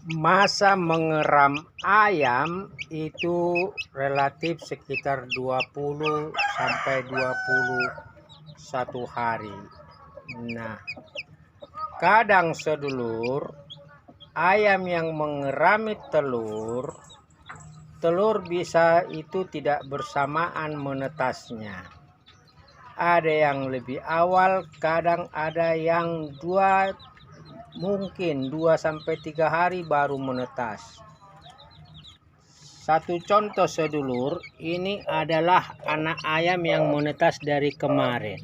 Masa mengeram ayam itu relatif sekitar 20 sampai 21 hari. Nah, kadang sedulur, ayam yang mengerami telur bisa itu tidak bersamaan menetasnya. Ada yang lebih awal, kadang ada yang mungkin 2 sampai 3 hari baru menetas. Satu contoh sedulur, ini adalah anak ayam yang menetas dari kemarin.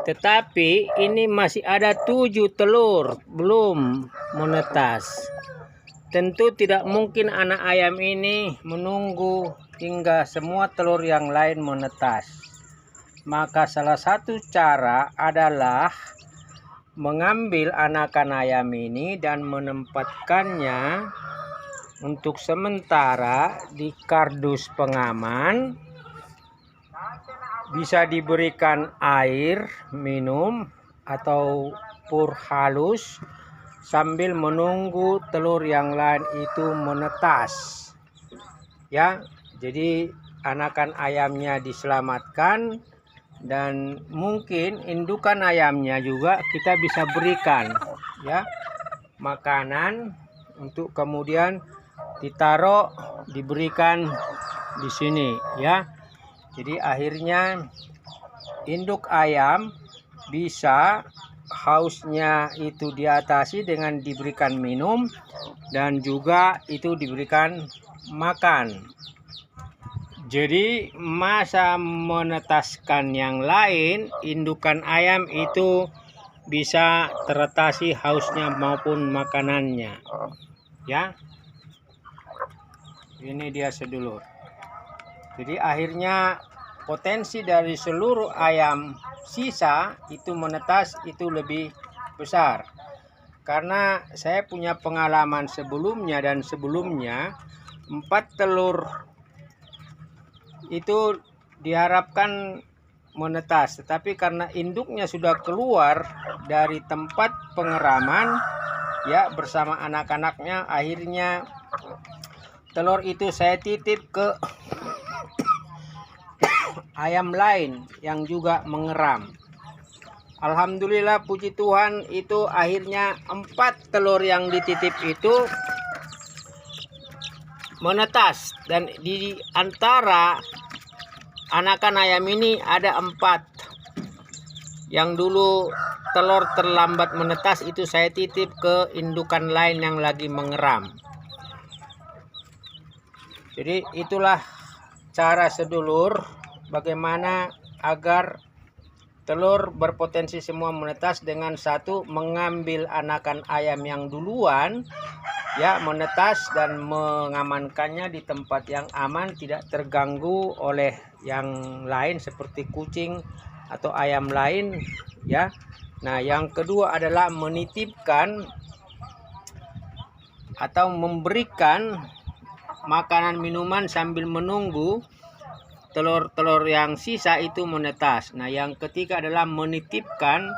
Tetapi ini masih ada 7 telur belum menetas. Tentu tidak mungkin anak ayam ini menunggu hingga semua telur yang lain menetas. Maka salah satu cara adalah mengambil anakan ayam ini dan menempatkannya untuk sementara di kardus pengaman. Bisa diberikan air minum atau pur halus sambil menunggu telur yang lain itu menetas. Ya, jadi anakan ayamnya diselamatkan. Dan mungkin indukan ayamnya juga kita bisa berikan ya makanan untuk kemudian diberikan di sini ya. Jadi akhirnya induk ayam bisa hausnya itu diatasi dengan diberikan minum dan juga itu diberikan makan. Jadi masa menetaskan yang lain, indukan ayam itu bisa teratasi hausnya maupun makanannya. Ya. Ini dia sedulur. Jadi akhirnya potensi dari seluruh ayam sisa itu menetas itu lebih besar. Karena saya punya pengalaman sebelumnya 4 telur itu diharapkan menetas, tetapi karena induknya sudah keluar dari tempat pengeraman ya bersama anak-anaknya, akhirnya telur itu saya titip ke ayam lain yang juga mengeram. Alhamdulillah, puji Tuhan, itu akhirnya 4 telur yang dititip itu menetas, dan di antara anakan ayam ini ada 4 yang dulu telur terlambat menetas, itu saya titip ke indukan lain yang lagi mengeram. Jadi itulah cara sedulur bagaimana agar telur berpotensi semua menetas dengan satu, mengambil anakan ayam yang duluan ya menetas dan mengamankannya di tempat yang aman, tidak terganggu oleh yang lain seperti kucing atau ayam lain ya. Nah, yang kedua adalah menitipkan atau memberikan makanan minuman sambil menunggu telur-telur yang sisa itu menetas. Nah, yang ketiga adalah menitipkan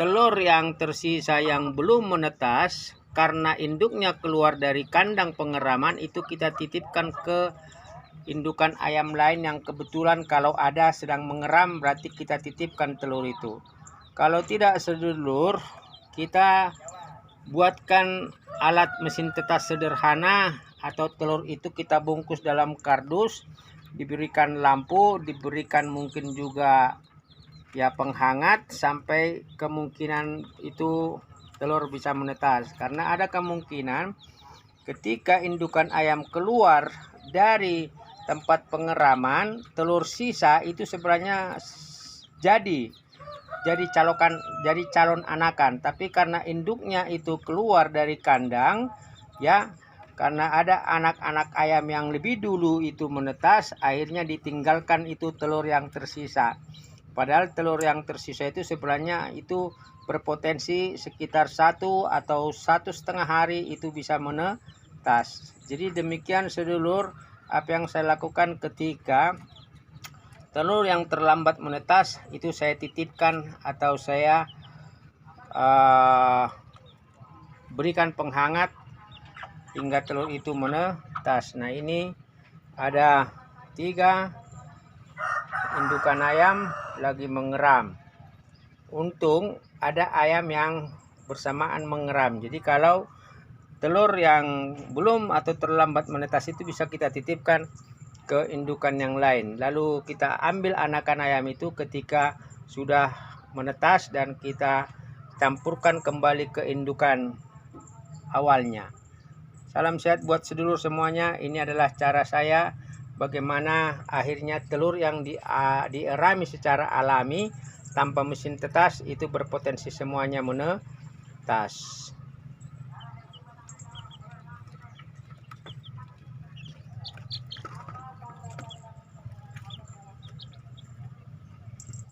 telur yang tersisa yang belum menetas. Karena induknya keluar dari kandang pengeraman, itu kita titipkan ke indukan ayam lain yang kebetulan kalau ada sedang mengeram, berarti kita titipkan telur itu. Kalau tidak sedulur, kita buatkan alat mesin tetas sederhana atau telur itu kita bungkus dalam kardus, diberikan lampu, diberikan mungkin juga ya penghangat sampai kemungkinan itu telur bisa menetas. Karena ada kemungkinan ketika indukan ayam keluar dari tempat pengeraman, telur sisa itu sebenarnya jadi calon anakan, tapi karena induknya itu keluar dari kandang ya, karena ada anak-anak ayam yang lebih dulu itu menetas, akhirnya ditinggalkan itu telur yang tersisa. Padahal telur yang tersisa itu sebenarnya itu berpotensi sekitar 1 atau 1,5 hari itu bisa menetas. Jadi demikian sedulur apa yang saya lakukan ketika telur yang terlambat menetas itu saya titipkan atau saya berikan penghangat hingga telur itu menetas. Nah, ini ada 3 indukan ayam lagi mengeram. Untung ada ayam yang bersamaan mengeram. Jadi kalau telur yang belum atau terlambat menetas itu bisa kita titipkan ke indukan yang lain. Lalu kita ambil anakan ayam itu ketika sudah menetas dan kita campurkan kembali ke indukan awalnya. Salam sehat buat sedulur semuanya. Ini adalah cara saya bagaimana akhirnya telur yang dierami secara alami tanpa mesin tetas itu berpotensi semuanya menetas.